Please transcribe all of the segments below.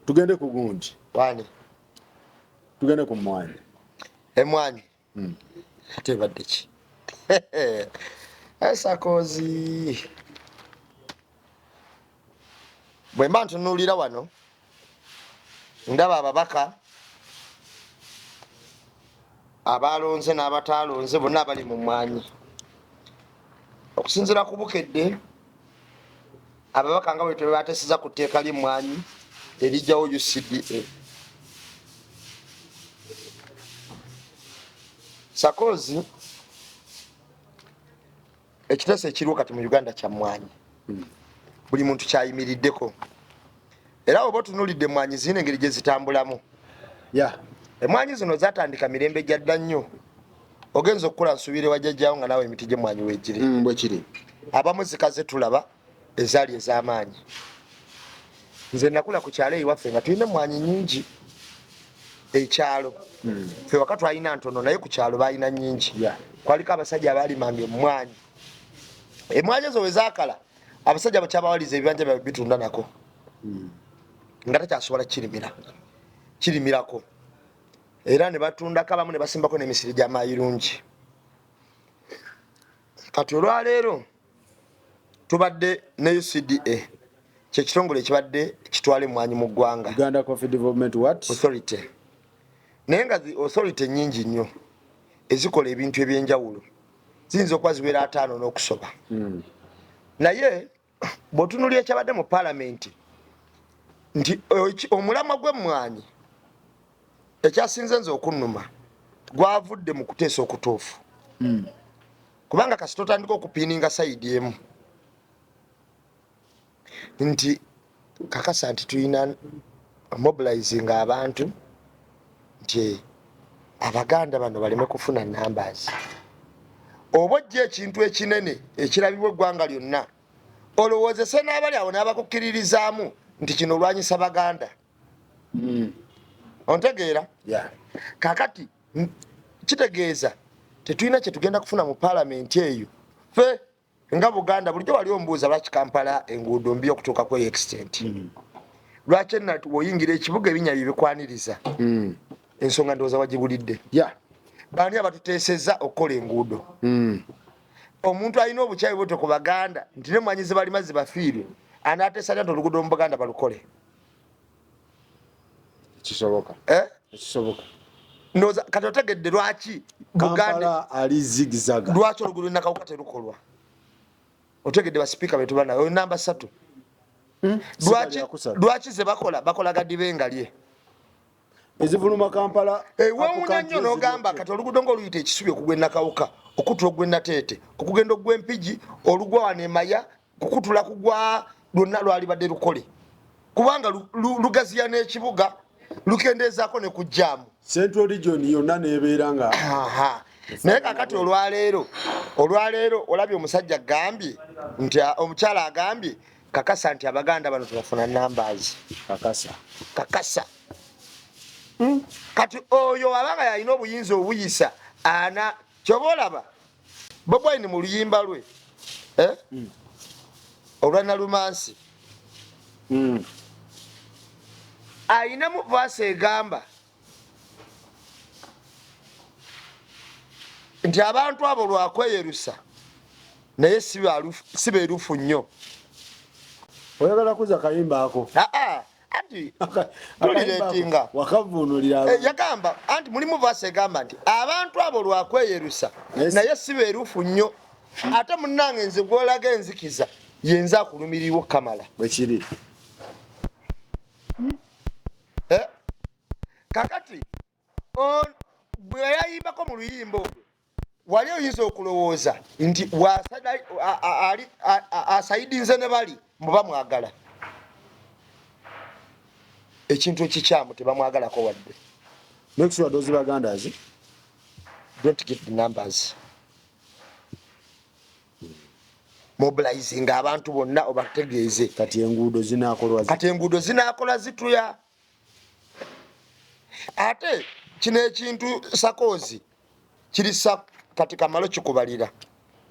Tugende ku gundi. Wani. Tugende ku Emmwanyi. Emmwanyi. Ate badde ki? Esakozi. Bwe mba ntunuulira wano ndaba Ababaka abalonze n'abataalonze bonna bali mu Emmwanyi. Okusinziira ku Bukedde Ababaka nga bwe tebateeseza ku tteeka ly'Emmwanyi erijjawo UCDA. Sakozi ekiteeso ekiriwo kati mu Uganda kya Emmwanyi. Buli muntu kyayimiriddeko. Era oba otunuulidde Emmwanyi zirina engeri gye zitambulamu. Emmwanyi zino zaatandika mirembe gya dda nnyo. Ogenza okukola nsuubire wajjajjaawo nga naawe emiti gy'Emmwanyi weegiri. Bwe kiri. Abamu zikaze tulaba ezaali ez'amaanyi. Nze nakula ku kyalo ewaffe nga tulina emmwanyi nnyingi. Ekyalo. Ffe waka twalina ntono naye ku kyalo baalina nnyingi. Kwaliko abasajja abaalimanga emmwanyi. Emmwanyi ezo we zaakala abasajja bakyabawaliza ebibanja byabwe bitunda nako. Nga takyasobola kirimirako. Era ne batundako abamu ne basimbako n'emisiri gy'amayirungi. Kati olwaleero tubadde ne UCDA kye kitongole ekibadde kitwala emmwanyi mu ggwanga. Uganda Coffee Development Authority. Naye nga zi authority nnyingi nnyo ezikola ebintu eby'enjawulo. Ziyinza okuba ziwera 5 n'okusoba. Naye bw'otunuulira ekyabadde mu Paalamenti nti omulamwa gw'emmwanyi ekyasinze nze okunnuma gwavudde mu kuteesa okutuufu. Kubanga kasi totandika okupiininga sayidi emu nti kakasa nti tulina mobilizing abantu nti Abaganda bano baleme kufuna numbers. Oba ojja ekintu ekinene ekirabibwa eggwanga lyonna olowoozese n'abali awo n'abakukkiririzaamu nti kino olwanyisa Baganda. Ontegeera? Kakati kitegeeza tetulina kye tugenda kufuna mu Paalamenti eyo. Ffe nga Buganda bulijjo wali ombuuza lwaki Kampala enguudo mbi okutuuka ku extent. Lwaki woyingira ekibuga ebinnya bye bikwaniriza. Ensonga ndowooza wagibulidde. Baani abatuteesezza okukola enguudo. Omuntu alina obukyayi bwete ku Baganda nti n'emmwanyi ze balima zibafiire anaateesa nti oluguudo mu Buganda balukole. Kisoboka. Kisoboka. Ndowooza kati otegedde lwaki Buganda ali zigzaga. Lwaki oluguudo nakawuka terukolwa? Otegedde basipiika betu bana oyo namba 3. Lwaki ze bakola gadibe engalye. Ezivuluma Kampala wewuunya nnyo n'ogamba kati oluguudo ng'oluyita ekisubi okugenda Kawuka okutula ogwenda Teete okugenda ogw'Empigi olugwa wano Emaya kukutula kugwa lwonna lwalibadde lukole kubanga lugaziya n'ekibuga lukendeezaako ne kujjaamu. Central Region yonna neebeera nga naye kakati olwaleero olabye omusajja agambye nti omukyala agambye kakasa nti Abaganda bano tebafuna numbers. Kakasa. Kati oyo abanga yalina obuyinza obuyisa ana kyoba olaba Bobi Wine mu luyimba lwe olwa Nalumansi ayinamu vaasi egamba nti abantu abo lwakweyerusa naye si beerufu nnyo. Oyagala kuza kayimba ako? Anti tulireetinga wakavuunulira yagamba anti mulimu vaasi egamba nti abantu abo lwakweyerusa naye si beerufu nnyo ate munnange nze gw'olaga enzikiza yenza akulumirirwa Kamala. Bwe kiri. Kakati bwe yayimbako mu luyimba olwo wali oyinza okulowooza nti asayidinze ne bali muba mwagala ekintu ekikyamu tebamwagalako wadde. Make sure those Bagandas don't give the numbers. Mobilizing abantu bonna obategeeze kati enguudo zinaakolwa zituya. Ate kino ekintu Sakozi kirisa kati kamalo kikubalira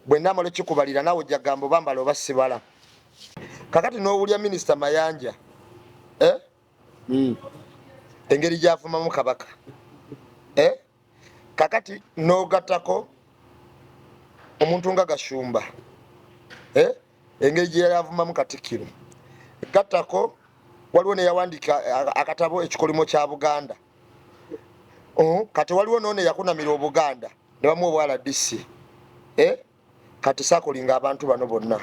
bwe namalo kikubalira nawe ojja gamba bambala oba sibala. Kakati n'owulya Minisita Mayanja engeri gyavumamu kabaka kakati nogatako omuntu nga Gashumba engeri gyeyavumamu Katikkiro gattako waliwo neyawandika akatabo ekikolimo kya Buganda kati waliwo none yakunamira Obuganda ne bamu obwa RDC kati sakolinga abantu bano bonna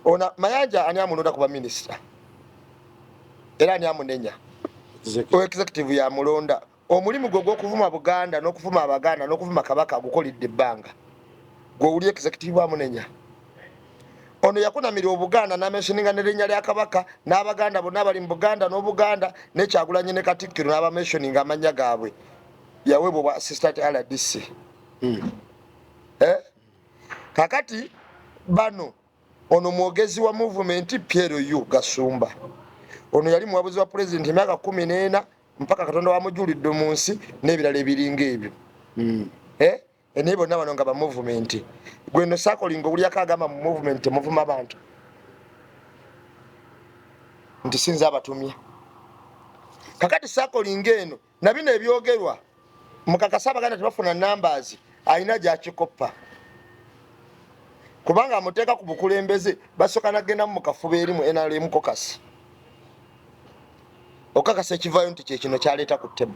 ona Mayanja ani amulonda kuba minisita era ani amunenya executive ya mulonda omulimu gwo gw'okuvuma Buganda n'okuvuma Abaganda n'okuvuma Kabaka gukolidde ebbanga gwe uli executive amunenya ono yakunamira Obuganda n'amentioninga n'erinnya lya Kabaka n'Abaganda bonna abali mu Buganda n'Obuganda n'Ekyagulanyi ne Katikkiro n'abamentioninga amannya gaabwe yaweebwa bwa assistant RDC kakati bano ono mwogezi wa movement Pierre Yu Gasumba ono yali muwabuzi wa president emyaka 14 mpaka Katonda wamujulidde mu nsi n'ebirala ebiringa ebyo ene bonna bano nga ba movement gweno sakolinga obulyako agamba mu movement muvuma abantu nti sinza abatumye kakati sakolinga eno nabino ebyogerwa mukakasa Abaganda tebafuna numbers alina gyakikoppa kubanga amuteeka ku bukulembeze basoka nagenda mu kafuba eri mu NRM kokasi okakasa ekivayo nti kyekino kyaleeta ku ttebo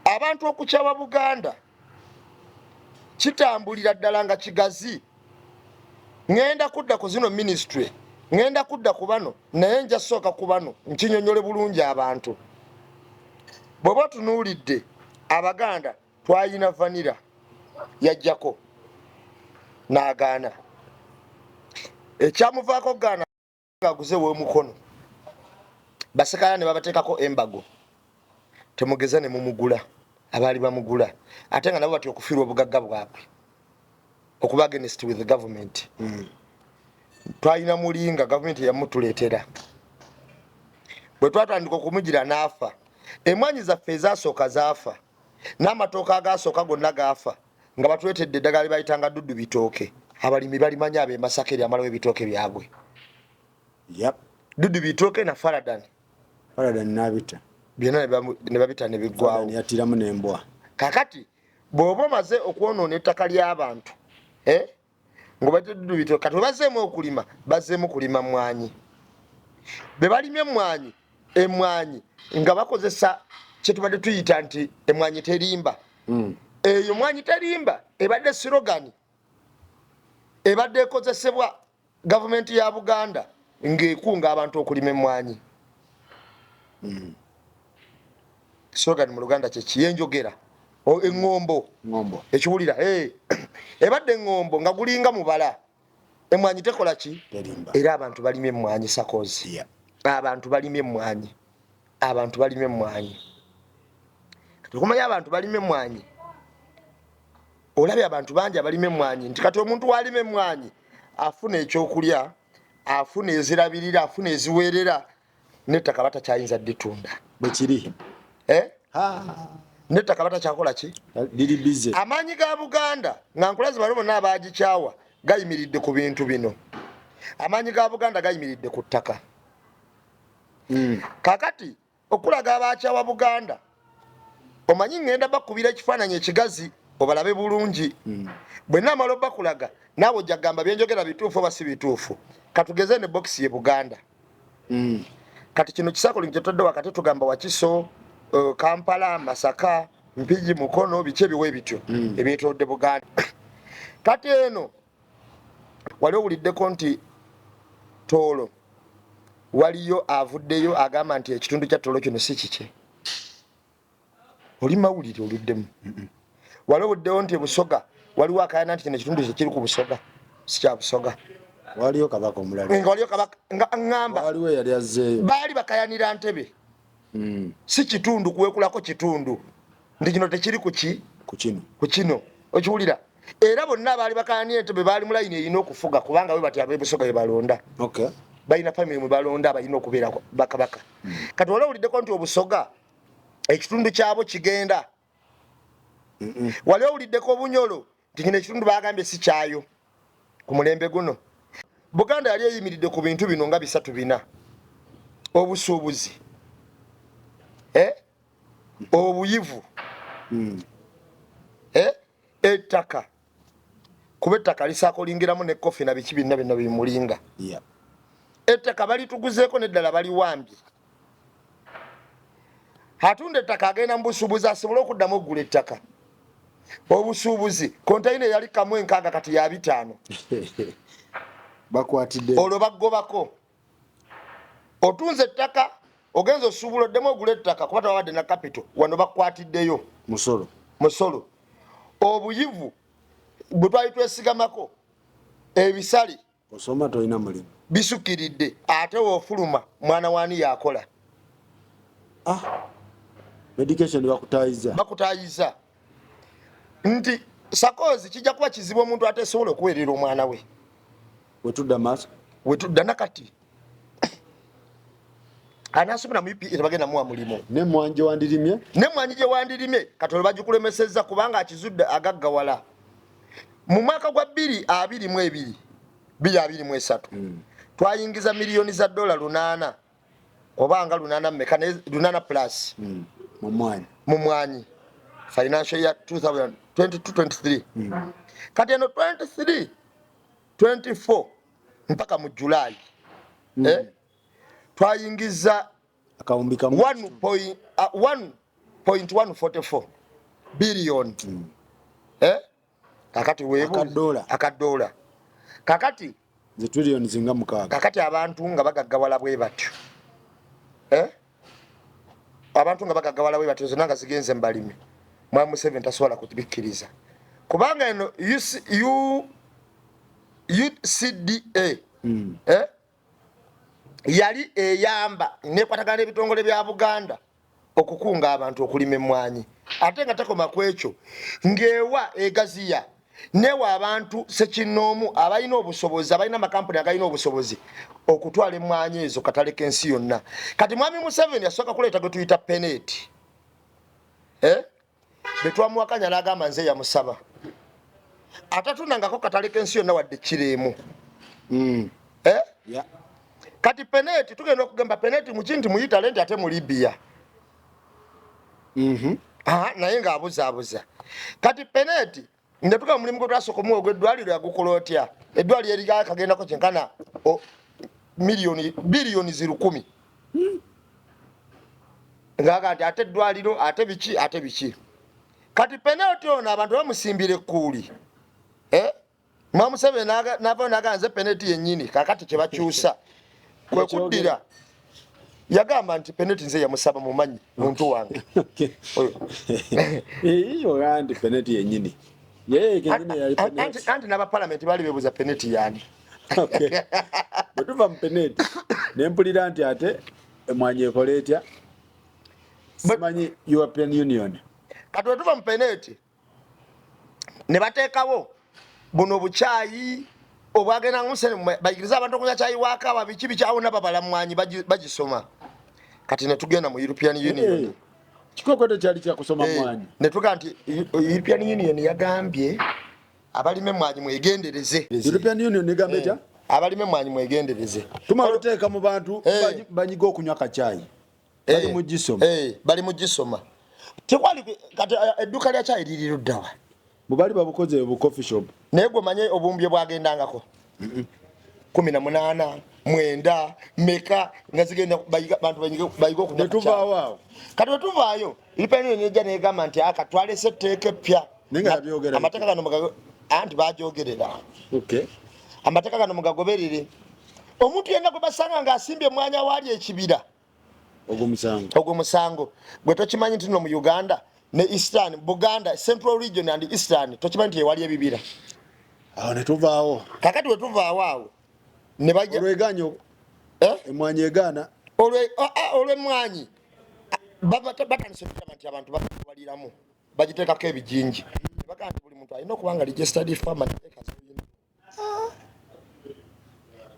abantu okukyaba Buganda kitambulira ddala nga kigazi ngenda kudda ku zino ministry ngenda kudda ku bano naye nja sooka ku bano nkinyonyole bulungi abantu bw'oba tunuulidde Abaganda twayina vanira yajjako n'agaana ekyamuvaako gaana aguze w'omukono basekala ne babateekako embago temugeza ne mumugula abaali bamugula ate nga nabo bati okufiirwa obugagga bwabwe okuba against with the government twalina mulinga government yamutuleetera bwe twatandika okumugira n'afa Emmwanyi zaffe ezasooka zaafa n'amatooka agasooka gonna gaafa nga batuleetedde eddagala bayitanga Dudu Bitooke abalimi balimanya abe Masaka eri amalawo ebitooke byabwe Dudu Bitooke na Faradan nabita byonna ne babita ne biggwawo yatiramu n'embwa kakati bw'oba omaze okwonoona ettaka ly'abantu ng'obadde Dudu Bitooke kati bazzeemu okulima bazzeemu kulima mmwanyi be balimye emmwanyi nga bakozesa kyetubadde tuyita nti emmwanyi terimba eyo mmwanyi terimba ebadde slogan ebadde ekozesebwa gavumenti ya Buganda ng'ekunga abantu okulima emmwanyi slogan mu Luganda kyekiyenjogera eŋŋombo ekiwulira ebadde eŋŋombo nga gulinga mubala emmwanyi tekola ki era abantu balimye emmwanyi sakozi abantu balimye emmwanyi tukumanya abantu balimye emmwanyi olabye abantu bangi abalime emmwanyi nti kati omuntu walima emmwanyi afuna ekyokulya afuna ezirabirira afuna eziweerera n'ettaka batakyayinza dditunda bwekiri n'ettaka batakyakola ki liri bize amaanyi ga Buganda nga nkulazi bano bonna abagikyawa gayimiridde ku bintu bino amaanyi ga Buganda gayimiridde ku ttaka kakati okulaga abakyawa Buganda omanyi ngenda bakubira ekifaananyi ekigazi obalabe bulungi bwe naamala obakulaga naawe ojja kugamba byenjogera bituufu oba si bituufu katugeze ne bokisi ye Buganda kati kino kisakolingi kyetodde wakati tugamba Wakiso Kampala Masaka Mpigi Mukono biki ebiwe bityo ebyetodde Buganda kati eno wali owuliddeko nti Toolo waliyo avuddeyo agamba nti ekitundu kya Toolo kino si kike oli mawulire oluddemu wali owuddewo nti Busoga waliwo akayana nti kino ekitundu kiri ku Busoga si kya Busoga waliyo kabaka omulala nga waliyo kabaka nga ngamba waliwo yali azzeeyo baali bakayanira Ntebe si kitundu kuwekulako kitundu nti kino tekiri ku kino okiwulira era bonna abaali bakayanira Ntebe baali mulayini erina okufuga kubanga we bati ab'e Busoga be balonda balina famire mwe balonda balina okubeera bakabaka kati wali owuliddeko nti Obusoga ekitundu kyabo kigenda wali owuliddeko Obunyolo nti kino ekitundu bagambye si kyayo ku mulembe guno Buganda yali eyimiridde ku bintu bino nga 3-4 obusuubuzi obuyivu ettaka kuba ettaka lisaakolingiramu ne kofi na biki binna bino bimulinga ettaka balituguzeeko neddala baliwambye atunda ettaka agenda mu busuubuzi asobole okuddamu okugula ettaka obusuubuzi konteyina yali 1,600 kati ya 5 bakwatidde olwo baggobako otunze ettaka ogenza osuubula oddemu ogula ettaka kuba tewabadde na kapito wano bakwatiddeyo musolo obuyivu bwe twali twesigamako ebisale osoma tolina mulimu bisukiridde ate woofuluma mwana wani yakola medication bakutayiza nti sakozi kijja kuba kizibu omuntu atesobola okuweerera omwana we wetudda maaso wetudda nakati anasomera mu UPA tebagenda muwa mulimu n'emmwanyi gye wandirimye kati olwo bagikulemesezza kubanga akizudde agaggawala mu mwaka gwa 2022 twayingiza miliyoni za dola 8 obanga 8 mmeka 8 plus mu mwanyi financial year 2022-23 kati eno 23-24 mpaka mu July twayingiza 1.144 billion kakati akadola kakati trillion zinga 6 kakati abantu nga bagaggawala bwe batyo abantu nga bagaggawala bwe batyo zonna nga zigenze mbalimi mwa Museveni tasobola kubikkiriza kubanga eno UCDA yali eyamba nekwatagana ebitongole bya Buganda okukunga abantu okulima emmwanyi ate nga takoma kwekyo ngewa egaziya newa abantu sekinoomu abalina obusobozi abalina amakampuni agalina obusobozi okutwala emmwanyi ezo katale k'ensi yonna kati mwami Museveni yasooka kuleeta gwe tuyita peneti betwamuwakanya n'agamba nze yamusaba atatundangako katale k'ensi yonna wadde kireemu kati peneti tugenda okugamba peneti mukinti mu Italy ate mu Libya naye ng'abuzaabuza kati peneti netuga mulimu gwe twasooka omuwa ogw'eddwaliro yagukola otya eddwaliro erigaya kagendako kyenkana biliyoni 10 ngaga nti ate eddwaliro ate biki kati peneti ono abantu bamusimbire ekkuuli mwa Museveni n'avaayo n'agamba nze peneti yennyini kakati kye bakyusa kwe kuddira yagamba nti peneti nze yamusaba mumanyi muntu wange ogandi peneti yennyini anti n'abapalamenti baali beebuuza peneti yani bwe tuva mu peneti nempulira nti ate emmwanyi ekola etya simanyi European Union kati bwe tuva mu peneti ne bateekawo buno bukyayi obwagenda Museveni bayigiriza abantu okunywa kyayi waakawa biki bikyawo nababala mmwanyi bagisoma kati ne tugenda mu European Union Kikokote kyali kyakusoma mmwanyi ne tuga nti European Union yagambye abalime emmwanyi mwegendereze European Union negamba etya abalime emmwanyi mwegendereze tumala oteeka mu bantu banyiga okunywa kacyayi bali mugisoma tekwali kati edduuka lya kyayi liri luddawa bubali babukoze bu coffee shop naye gwe manye obumbye bwagendangako 18 9 meka nga zigenda bantu bayiga okunywa netuvaawo kati wetuvaayo European nejja negamba nti twalese etteeka eppya amateeka gano anti bajogerera amateeka gano mugagoberere omuntu yenna gwe basanga ng'asimbye mwanya waali ekibira ogwo musango gwe tokimanyi nti no mu Uganda ne Eastern Buganda Central Region and Eastern tokimanyi nti ewali ebibira awo netuvaawo kakati wetuvaawo awo ne bajja olweganyo emmwanyi egaana olw'emmwanyi batandise okugamba nti abantu babaliramu bagiteekako ebijinji bagaa nti buli muntu alina okuba nga registered farmer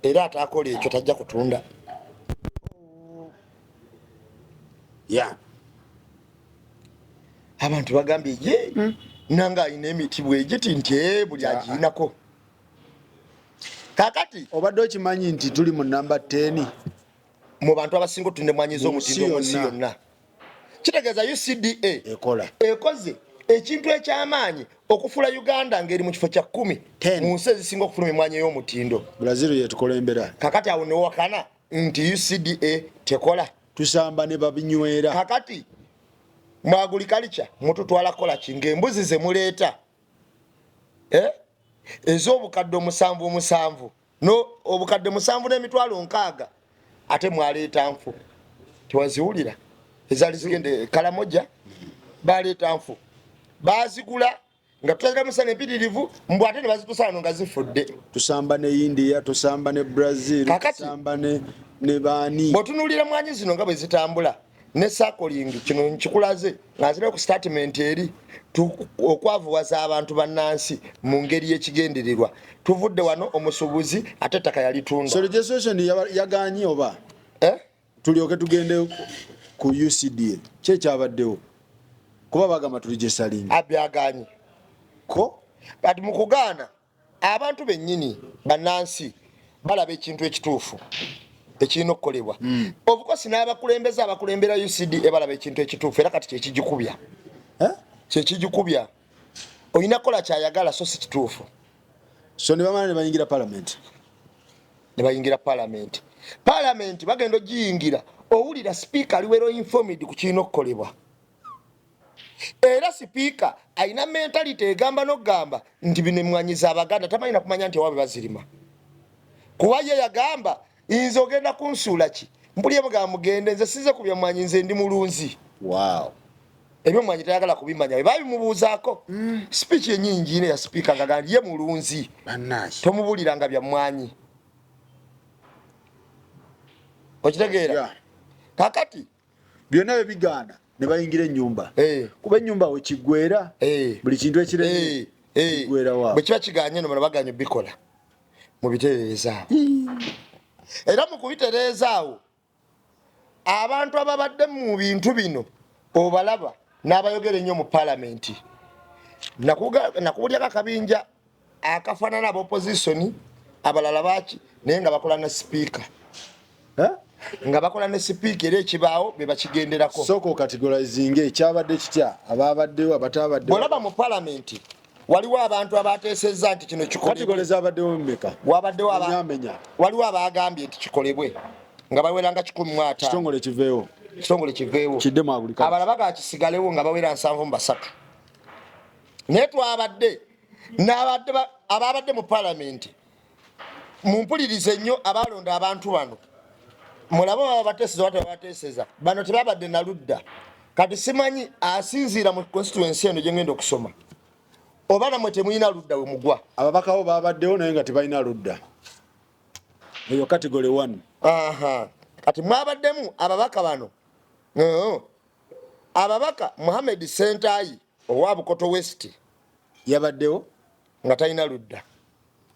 era ataakola ekyo tajja kutunda abantu bagambye ye nanga alina emiti bwegiti nti buli agirinako kakati obadde okimanyi nti tuli mu namba 10 mu bantu abasinga tunde mwanyiza omutindo mu nsi yonna. Kitegeeza UCDA ekoze ekintu eky'amaanyi okufuula Uganda ng'eri mu kifo kya 10 mu nsi ezisinga okufuluma emwanyi ey'omutindo. Brazil yetukulembera. Kakati awo newakana nti UCDA tekola. Tusamba ne babinywera. Kakati mu agriculture mututwala kola ki ng'embuzi ze muleeta ez'obukadde 7 no obukadde 7 n'emitwalo 6 ate mwaleeta nfu tewaziwulira ezali zigende Kalamoja baleeta nfu bazigula nga tutazira musana empitirivu mbw ate ne bazitusano nga zifudde. Tusamba ne India, tusamba ne Brazil, tusamba ne baani. Bw'otunuulira mwanyi zino nga bwe zitambula ne sakoling kino nkikulaze nga nzira ku statement eri okwavuwaza abantu bannansi mu ngeri y'ekigendererwa. Tuvudde wano omusuubuzi ate ettaka yalitunda. So legislation yaganye oba tulyoke tugende ku UCDA kye kyabaddewo kuba bagamba tuligesalinga abyaganye ko kati mu kugaana abantu bennyini bannansi balaba ekintu ekituufu ekirina okukolebwa. Obukosi n'abakulembeze abakulembera UCDA balaba ekintu ekituufu era kati kyekigikubya kyekigikubya olina kola kyayagala so si kituufu. So ne bamala ne bayingira parliament bagenda ogiyingira owulira sipiika aliwero informed ku kirina okukolebwa era sipiika alina mentality egamba n'okugamba nti bino emwanyiza Abaganda tamanyina kumanya nti ewabwe bazirima kuba ye yagamba nze ogenda kunsuula ki mpulye mugamba mugende nze size ku byamwanyi nze ndi mulunzi. Ebyo mwanyi tayagala kubimanya babimubuuzaako speech enyingi ine ya sipiika ngagandi ye mulunzi tomubuliranga byamwanyi okitegeera. Kakati byonna bigaana ne bayingira ennyumba kuba ennyumba we kiggwera buli kintu ekireme kiggwera wa bwe kiba kiganye no baganye bikola mu bitereeza era mu kubitereeza awo abantu ababadde mu bintu bino obalaba n'abayogera ennyo mu parliament nakubulya kakabinja akafaanana ab'opposition abalala baki naye nga bakola ne sipiika nga bakola ne sipiika era ekibaawo be bakigenderako. Soko categorizing ekyabadde kitya ababaddewo abatabadde. Olaba mu parliament waliwo abantu abateesezza nti kino kikolebwe. Categorize abaddewo mmeka? Wabaddewo waliwo abagambye nti kikolebwe nga bawera nga 15. Kitongole kiveewo. Kiddemu agulika. Abalaba gakisigalewo nga bawera 7 naye twabadde ababadde mu parliament mumpulirize nnyo abalonda abantu bano mulabo baba bateeseza wate bateeseza bano tebabadde na ludda kati simanyi asinziira mu constituency eno gye ngenda okusoma oba namwe temuyina ludda we mugwa. Ababakawo babaddewo naye nga tebalina ludda eyo category 1. Kati mwabaddemu ababaka bano ababaka Mohamed Sentayi owa Bukoto West yabaddewo nga talina ludda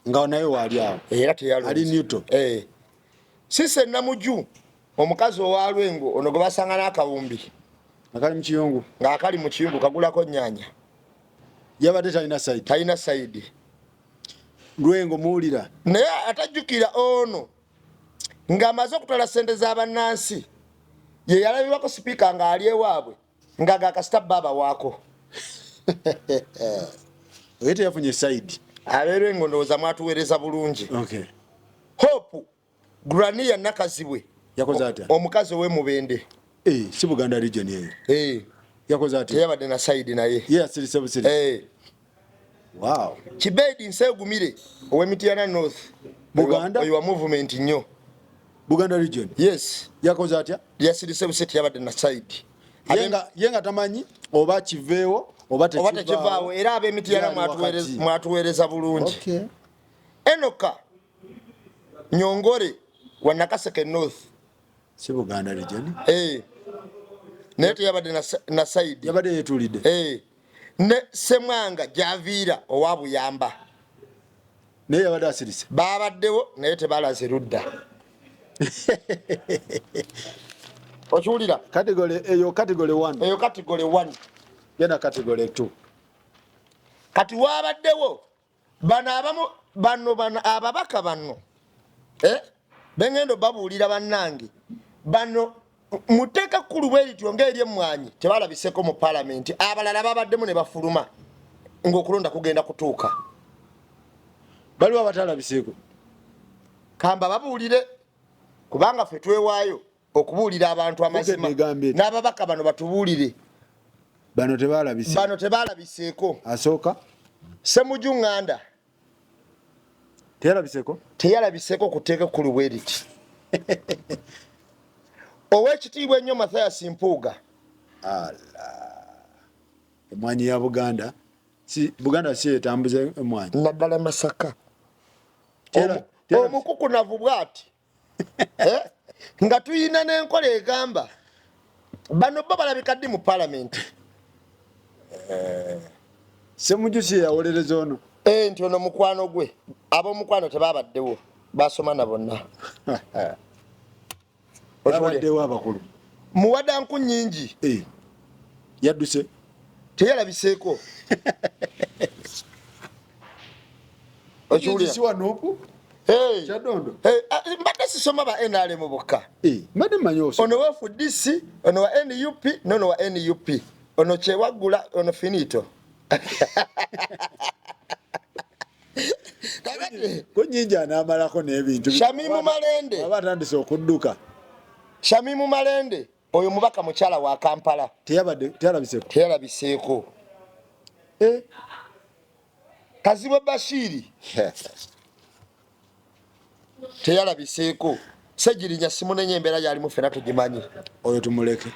nga naye waali awo era teyaludda ali Newton. Sise Namuju omukazi owa Lwengo ono gwe basanga n'akawumbi akali mu kiyungu ng'akali mu kiyungu kagulako nnyanja yabadde talina sayidi Lwengo muwulira naye atajjukira ono ng'amaze okutwala ssente z'abannansi ye yalabibwako sipiika ng'ali ewaabwe nga gakasita baba waako oye teyafunye sayidi ab'Lwengo ndowooza mwatuweereza bulungi. Hope Grania nakazibwe yakoze atya omukazi ow'Emubende si Buganda region yeyo yakoze atya yabadde na sayidi naye asirise busiri. Kibedi Nsegumire ow'Emityana North Buganda oyo wa movement nnyo Buganda region yakoze atya yasirise buseti yabadde na sayidi yenga tamanyi oba kiveewo oba tekivaawo era ab'Emityana mwatuweereza bulungi. Enoka Nyongore wa Nakaseke North si Buganda region naye teyabadde na sayidi yabadde yetuulidde. Ne Semwanga Javiira owa Buyamba naye yabadde asirise babaddewo naye tebalaze ludda okiwulira eyo category 1 yena category 2. kati wabaddewo bano abamu bano ababaka bano bengendo babuulira bannange bano muteeka kkulu bwe lityo ng'eri Emmwanyi tebalabiseko mu paalamenti abalala babaddemu ne bafuluma ng'okulonda kugenda kutuuka baliwo abatalabiseeko kamba babuulire kubanga ffe twewaayo okubuulira abantu amazima n'ababaka bano batubuulire bano tebalabiseeko asooka Ssemujju Nganda teyalabiseeko kuteeka kkulu bwe liti ow'ekitiibwa ennyo Mathias Mpuuga Emmwanyi ya Buganda si etambuza Emmwanyi naddala Masaka omukukunavu bw'ati nga tuyina n'enkola egamba bano bo balabika ddi mu paalamenti Ssemujju si yawolereza ono nti ono mukwano gwe ab'omukwano tebabaddewo basoma na bonna babaddewo abakulu muwadanku nnyingi yadduse teyalabiseeko mbadde sisoma ba NRM bokka ono wa FDC ono wa NUP nono wa NUP ono kyewaggula ono finito kunyingi anaamalako n'ebintu Shamimu Malende aba atandise okudduka Shamimu Malende oyo mubaka mukyala wa Kampala teyalabiseeko Kazibwe Bashiri teyalabiseeko Sejirinya Simunenye embeera yalimu ffena tugimanyi oyo tumuleke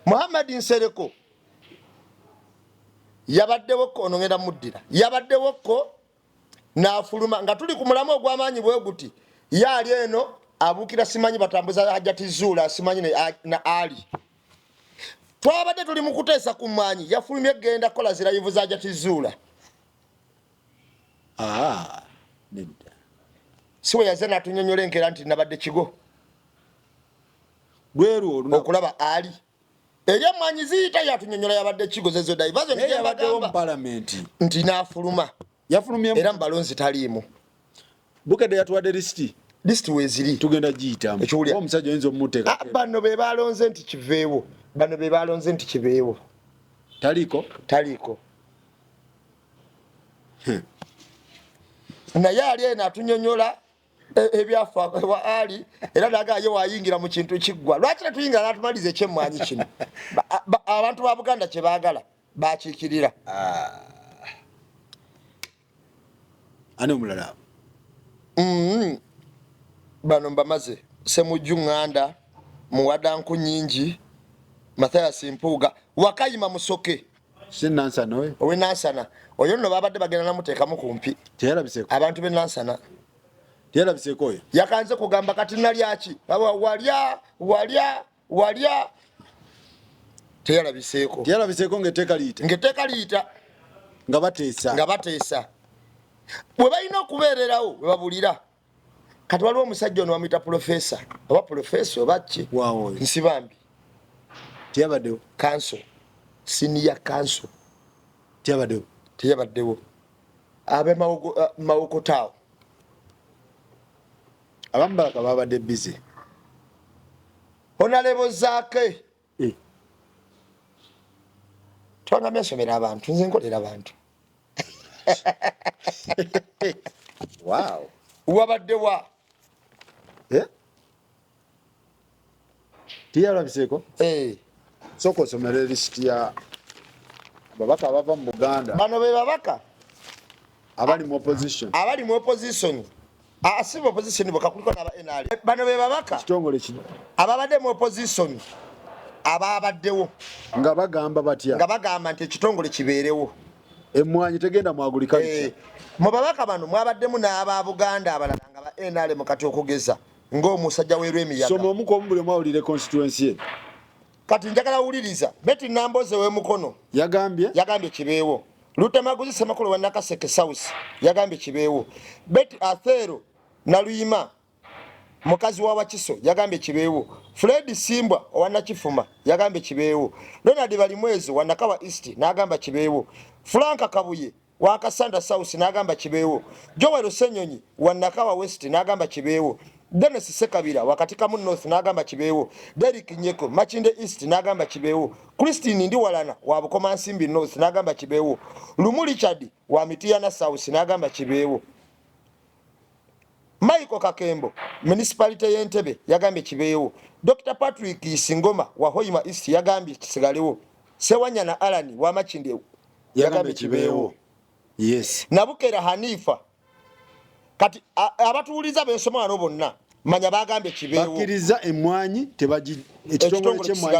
Muhammad Nsereko yabaddewoko ono ngenda muddira yabaddewoko n'afuluma nga tuli ku mulamu ogw'amaanyi bwe guti yaali eno abuukira simanyi batambuza Hajjati Zuula simanyi na Ali twabadde tuli mu kuteesa ku Emmwanyi yafulumye genda kola zirayivu za Hajjati Zuula nedda siwe yaze n'atunyonnyola enkeera nti nabadde kigo lweru okulaba Ali eri Emmwanyi ziyita yatunyonnyola yabadde kigo zezo diversion yabaddewo mu paalamenti nti n'afuluma yafulumye era mu balonzi taliimu Bukedde yatuwadde lisiti weeziri tugenda giyitamu omusajja oyinza omumuteeka bano be balonze nti kiveewo taliiko naye ali eno atunyonnyola ebyafa wa Ali era nagaye wayingira mu kintu kiggwa lwaki netuyingira natumaliza eky'Emmwanyi kino abantu ba Buganda kye baagala bakiikirira ani omulala bano mbamaze Ssemujju Nganda Muwadanku Nnyingi Mathias Mpuuga Wakayima Musoke Nansana owe Nansana oyo nno babadde bagenda namuteekamu kumpi abantu b'e Nansana teyalabiseeko oyo yakanze kugamba kati nalyaki walya teyalabiseeko ng'etteeka liyita nga bateesa bwe balina okubeererawo bwe babulira kati waliwo omusajja ono bamuyita profesa oba profesa oba ki nsibambi teyabaddewo kanso senior kanso teyabaddewo abe mawokotaawo abambalaka babadde bize onalebo zaake twangamya nsomera abantu nze nkolera abantu wabaddewa tiyalabiseeko sooka osomera lisiti ya babaka abava mu Buganda bano be babaka abali mu opposition si mu opposition boka kuliko n'aba NRM bano be babaka kitongole kino ababadde mu opposition ababaddewo nga bagamba batya nga bagamba nti ekitongole kibeerewo Emmwanyi tegenda mwagulika mu babaka bano mwabaddemu n'aba Buganda abalala nga ba NRM kati okugeza ng'omusajja w'Erwemiyaga soma omu ku buli mwawulire constituency ye kati njagala wuliriza Betty Namboze w'Emukono yagambye kibeewo Lutemaguzi Ssemakulu wa Nakaseke South yagambye kibeewo Betty Athero Naluyima mukazi wa Wakiso yagambye kibeewo Fred Simbwa owa Nakifuma yagambye kibeewo Ronald Balimwezo wa Nakawa East n'agamba kibeewo Frank Kabuye Wakasanda South n'agamba kibeewo. Joel Senyonyi wa Nakawa West n'agamba kibeewo. Dennis Sekabira wakati kamu North n'agamba kibeewo. Derek Nyeko Machinde East n'agamba kibeewo. Christine Ndiwalana wa Bukoma Nsimbi North n'agamba kibeewo. Lumuli Chadi wa Mitiana South n'agamba kibeewo. Michael Kakembo municipality y'Entebbe yagambye kibeewo. Dr. Patrick Isingoma wa Hoima East yagambye kisigalewo. Sewanyana Alani wa Machinde yagambye kibeewo. Yes. Nabukera Hanifa kati abatuuliza bensoma wano bonna manya bagambye kibeewo. Bakiriza Emmwanyi tebaji ekitongole ky'Emmwanyi